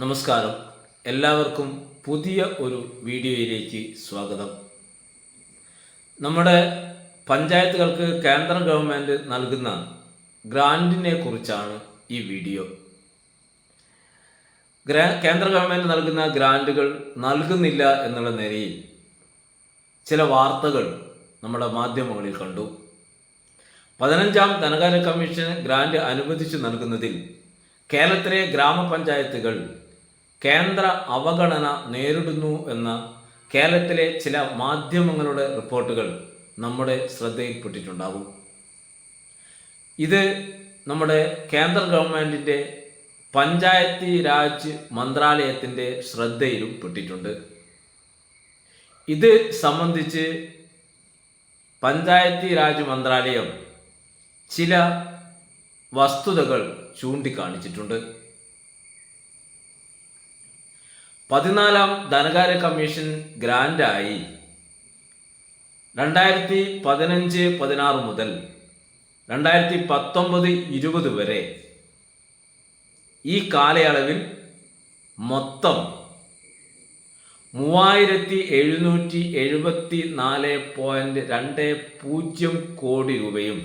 നമസ്കാരം. എല്ലാവർക്കും പുതിയ ഒരു വീഡിയോയിലേക്ക് സ്വാഗതം. നമ്മുടെ പഞ്ചായത്തുകൾക്ക് കേന്ദ്ര ഗവൺമെൻറ് നൽകുന്ന ഗ്രാൻറ്റിനെ കുറിച്ചാണ് ഈ വീഡിയോ. കേന്ദ്ര ഗവൺമെൻറ് നൽകുന്ന ഗ്രാൻറ്റുകൾ നൽകുന്നില്ല എന്നുള്ള നിലയിൽ ചില വാർത്തകൾ നമ്മുടെ മാധ്യമങ്ങളിൽ കണ്ടു. 15ാം ധനകാര്യ കമ്മീഷൻ ഗ്രാൻറ്റ് അനുവദിച്ചു നൽകുന്നതിൽ കേരളത്തിലെ ഗ്രാമപഞ്ചായത്തുകൾ കേന്ദ്ര അവഗണന നേരിടുന്നു എന്ന കേരളത്തിലെ ചില മാധ്യമങ്ങളുടെ റിപ്പോർട്ടുകൾ നമ്മുടെ ശ്രദ്ധയിൽപ്പെട്ടിട്ടുണ്ടാകും. ഇത് നമ്മുടെ കേന്ദ്ര ഗവൺമെൻറ്റിൻ്റെ പഞ്ചായത്തി രാജ് മന്ത്രാലയത്തിൻ്റെ ശ്രദ്ധയിലും പെട്ടിട്ടുണ്ട്. ഇത് സംബന്ധിച്ച് പഞ്ചായത്തി രാജ് മന്ത്രാലയം ചില വസ്തുതകൾ ചൂണ്ടിക്കാണിച്ചിട്ടുണ്ട്. 14ാം ധനകാര്യ കമ്മീഷൻ ഗ്രാൻറ്റായി 2015-16 മുതൽ 2019-20 വരെ ഈ കാലയളവിൽ മൊത്തം 3774.20 കോടി രൂപയും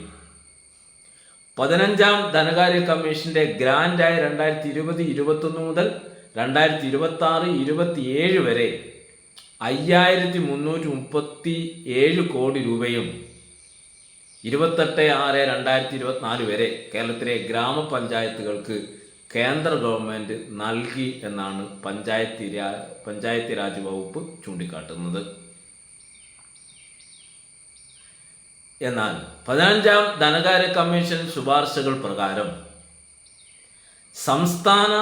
15ാം ധനകാര്യ കമ്മീഷന്റെ ഗ്രാൻറ്റായി 2020-21 മുതൽ 2026-27 വരെ 5337 കോടി രൂപയും 28/6/2024 വരെ കേരളത്തിലെ ഗ്രാമപഞ്ചായത്തുകൾക്ക് കേന്ദ്ര ഗവൺമെൻറ് നൽകി എന്നാണ് പഞ്ചായത്തി രാജ് വകുപ്പ് ചൂണ്ടിക്കാട്ടുന്നത്. എന്നാൽ 15ാം ധനകാര്യ കമ്മീഷൻ ശുപാർശകൾ പ്രകാരം സംസ്ഥാന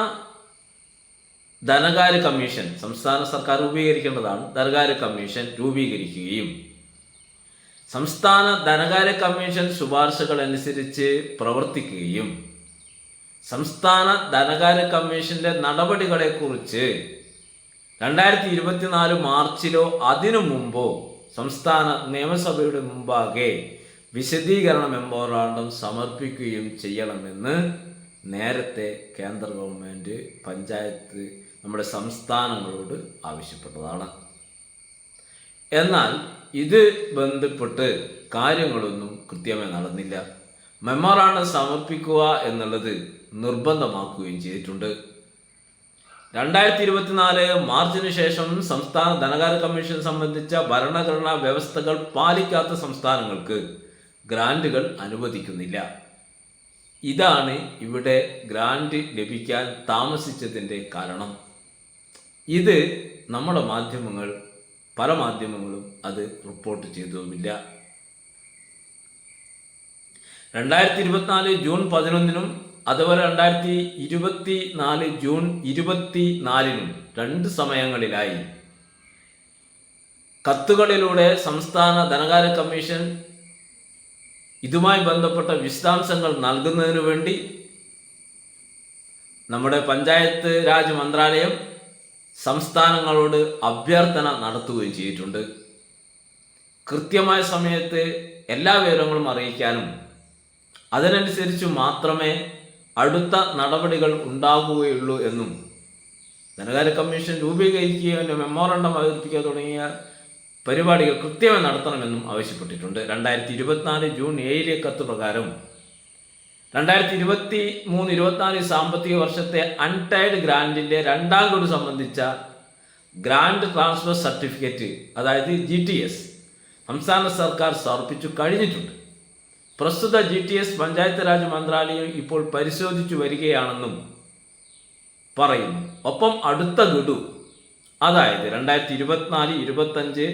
ധനകാര്യ കമ്മീഷൻ, സംസ്ഥാന സർക്കാർ രൂപീകരിക്കേണ്ടതാണ്, ധനകാര്യ കമ്മീഷൻ രൂപീകരിക്കുകയും സംസ്ഥാന ധനകാര്യ കമ്മീഷൻ ശുപാർശകൾ അനുസരിച്ച് പ്രവർത്തിക്കുകയും സംസ്ഥാന ധനകാര്യ കമ്മീഷന്റെ നടപടികളെക്കുറിച്ച് 2024 മാർച്ചിലോ അതിനു മുമ്പോ സംസ്ഥാന നിയമസഭയുടെ മുമ്പാകെ വിശദീകരണ മെമ്മോറാണ്ടം സമർപ്പിക്കുകയും ചെയ്യണമെന്ന് നേരത്തെ കേന്ദ്ര ഗവൺമെൻറ് പഞ്ചായത്ത് നമ്മുടെ സംസ്ഥാനങ്ങളോട് ആവശ്യപ്പെട്ടതാണ്. എന്നാൽ ഇത് ബന്ധപ്പെട്ട് കാര്യങ്ങളൊന്നും കൃത്യമായി നടന്നില്ല. മെമ്മോറാണ്ടം സമർപ്പിക്കുക എന്നുള്ളത് നിർബന്ധമാക്കുകയും ചെയ്തിട്ടുണ്ട്. 2024 മാർച്ചിന് ശേഷം സംസ്ഥാന ധനകാര്യ കമ്മീഷൻ സംബന്ധിച്ച ഭരണഘടനാ വ്യവസ്ഥകൾ പാലിക്കാത്ത സംസ്ഥാനങ്ങൾക്ക് ഗ്രാൻറ്റുകൾ അനുവദിക്കുന്നില്ല. ഇതാണ് ഇവിടെ ഗ്രാൻറ്റ് ലഭിക്കാൻ താമസിച്ചതിൻ്റെ കാരണം. ഇത് നമ്മുടെ മാധ്യമങ്ങൾ, പല മാധ്യമങ്ങളും അത് റിപ്പോർട്ട് ചെയ്തതുമില്ല. 2024 ജൂൺ 11 അതുപോലെ 2024 ജൂൺ 24 രണ്ട് സമയങ്ങളിലായി കത്തുകളിലൂടെ സംസ്ഥാന ധനകാര്യ കമ്മീഷൻ ഇതുമായി ബന്ധപ്പെട്ട വിശദാംശങ്ങൾ നൽകുന്നതിന് വേണ്ടി നമ്മുടെ പഞ്ചായത്ത് രാജ് മന്ത്രാലയം സംസ്ഥാനങ്ങളോട് അഭ്യർത്ഥന നടത്തുകയും ചെയ്തിട്ടുണ്ട്. കൃത്യമായ സമയത്ത് എല്ലാ വിവരങ്ങളും അറിയിക്കാനും അതിനനുസരിച്ച് മാത്രമേ അടുത്ത നടപടികൾ ഉണ്ടാകുകയുള്ളൂ എന്നും ധനകാര്യ കമ്മീഷൻ രൂപീകരിക്കുകയോ മെമ്മോറാണ്ടം അവതരിപ്പിക്കുക തുടങ്ങിയ പരിപാടികൾ കൃത്യമായി നടത്തണമെന്നും ആവശ്യപ്പെട്ടിട്ടുണ്ട്. 2024 ജൂൺ 7 കത്ത് പ്രകാരം 2023-24 സാമ്പത്തിക വർഷത്തെ അൺടൈഡ് ഗ്രാൻറ്റിൻ്റെ 2ാം ഗഡു സംബന്ധിച്ച ഗ്രാൻഡ് ട്രാൻസ്ഫർ സർട്ടിഫിക്കറ്റ്, അതായത് GTS, സംസ്ഥാന സർക്കാർ സമർപ്പിച്ചു കഴിഞ്ഞിട്ടുണ്ട്. പ്രസ്തുത GTS പഞ്ചായത്ത് രാജ് മന്ത്രാലയം ഇപ്പോൾ പരിശോധിച്ചു വരികയാണെന്നും പറയുന്നു. ഒപ്പം അടുത്ത ഗഡു, അതായത് 2024-25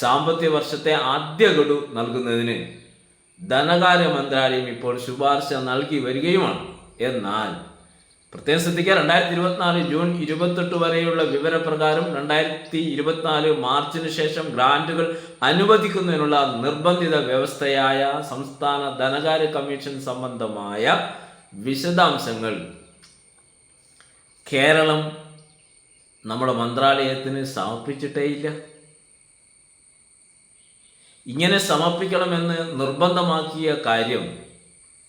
സാമ്പത്തിക വർഷത്തെ ആദ്യ ഗഡു നൽകുന്നതിന് ധനകാര്യ മന്ത്രാലയം ഇപ്പോൾ ശുപാർശ നൽകി വരികയുമാണ്. എന്നാൽ പ്രത്യേകം ശ്രദ്ധിക്കുക, 2024 ജൂൺ 28 വരെയുള്ള വിവരപ്രകാരം 2024 മാർച്ചിന് ശേഷം ഗ്രാൻറ്റുകൾ അനുവദിക്കുന്നതിനുള്ള നിർബന്ധിത വ്യവസ്ഥയായ സംസ്ഥാന ധനകാര്യ കമ്മീഷൻ സംബന്ധമായ വിശദാംശങ്ങൾ കേരളം നമ്മുടെ മന്ത്രാലയത്തിന് സമർപ്പിച്ചിട്ടേയില്ല. ഇങ്ങനെ സമർപ്പിക്കണമെന്ന് നിർബന്ധമാക്കിയ കാര്യം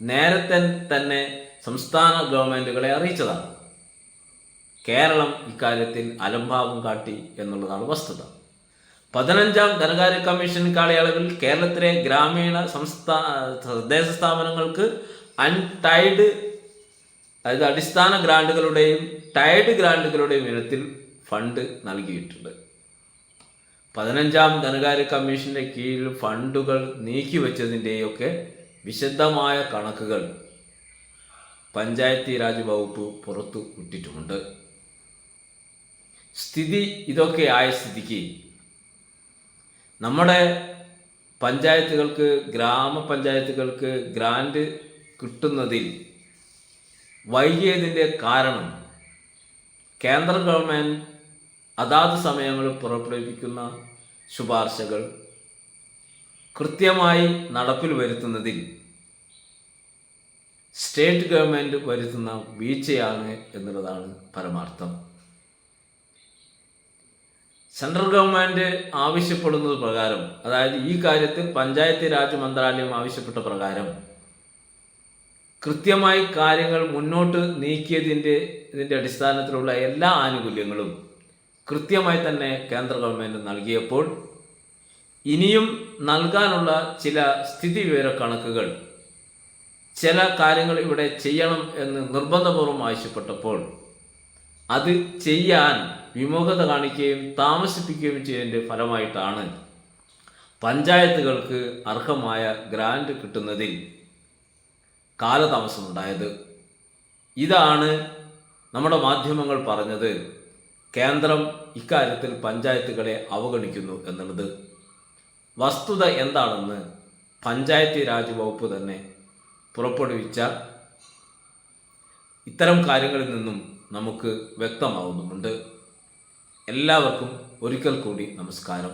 നേരത്തെ തന്നെ സംസ്ഥാന ഗവൺമെൻറ്റുകളെ അറിയിച്ചതാണ്. കേരളം ഇക്കാര്യത്തിൽ അലംഭാവം കാട്ടി എന്നുള്ളതാണ് വസ്തുത. 15ാം ധനകാര്യ കമ്മീഷൻ കാലയളവിൽ കേരളത്തിലെ ഗ്രാമീണ തദ്ദേശ സ്ഥാപനങ്ങൾക്ക് അൺടൈഡ്, അതായത് അടിസ്ഥാന ഗ്രാൻഡുകളുടെയും ടൈഡ് ഗ്രാൻഡുകളുടെയും ഇനത്തിൽ ഫണ്ട് നൽകിയിട്ടുണ്ട്. 15ാം ധനകാര്യ കമ്മീഷന്റെ കീഴിൽ ഫണ്ടുകൾ നീക്കിവെച്ചതിൻ്റെയൊക്കെ വിശദമായ കണക്കുകൾ പഞ്ചായത്തി രാജ് വകുപ്പ് പുറത്തു വിട്ടിട്ടുമുണ്ട്. സ്ഥിതി ഇതൊക്കെ ആയ സ്ഥിതിക്ക് നമ്മുടെ പഞ്ചായത്തുകൾക്ക്, ഗ്രാമപഞ്ചായത്തുകൾക്ക് ഗ്രാൻഡ് കിട്ടുന്നതിൽ വൈകിയതിൻ്റെ കാരണം കേന്ദ്ര ഗവൺമെൻറ് അതാത് സമയങ്ങളിൽ പുറപ്പെടുവിക്കുന്ന ശുപാർശകൾ കൃത്യമായി നടപ്പിൽ വരുത്തുന്നതിൽ സ്റ്റേറ്റ് ഗവൺമെൻറ് വരുത്തുന്ന വീഴ്ചയാണ് എന്നുള്ളതാണ് പരമാർത്ഥം. സെൻട്രൽ ഗവൺമെൻറ് ആവശ്യപ്പെടുന്നത് പ്രകാരം, അതായത് ഈ കാര്യത്തിൽ പഞ്ചായത്ത് രാജ് മന്ത്രാലയം ആവശ്യപ്പെട്ട പ്രകാരം കൃത്യമായി കാര്യങ്ങൾ മുന്നോട്ട് നീക്കിയതിൻ്റെ അടിസ്ഥാനത്തിലുള്ള എല്ലാ ആനുകൂല്യങ്ങളും കൃത്യമായി തന്നെ കേന്ദ്ര ഗവൺമെൻറ് നൽകിയപ്പോൾ ഇനിയും നൽകാനുള്ള ചില സ്ഥിതി വിവര കണക്കുകൾ, ചില കാര്യങ്ങൾ ഇവിടെ ചെയ്യണം എന്ന് നിർബന്ധപൂർവ്വം ആവശ്യപ്പെട്ടപ്പോൾ അത് ചെയ്യാൻ വിമുഖത കാണിക്കുകയും താമസിപ്പിക്കുകയും ചെയ്തതിൻ്റെ ഫലമായിട്ടാണ് പഞ്ചായത്തുകൾക്ക് അർഹമായ ഗ്രാൻഡ് കിട്ടുന്നതിൽ കാലതാമസമുണ്ടായത്. ഇതാണ് നമ്മുടെ മാധ്യമങ്ങൾ പറഞ്ഞത് കേന്ദ്രം ഇക്കാര്യത്തിൽ പഞ്ചായത്തുകളെ അവഗണിക്കുന്നു എന്നുള്ളത്. വസ്തുത എന്താണെന്ന് പഞ്ചായത്തി രാജ് വകുപ്പ് തന്നെ പുറപ്പെടുവിച്ച ഇത്തരം കാര്യങ്ങളിൽ നിന്നും നമുക്ക് വ്യക്തമാവുന്നുമുണ്ട്. എല്ലാവർക്കും ഒരിക്കൽ കൂടി നമസ്കാരം.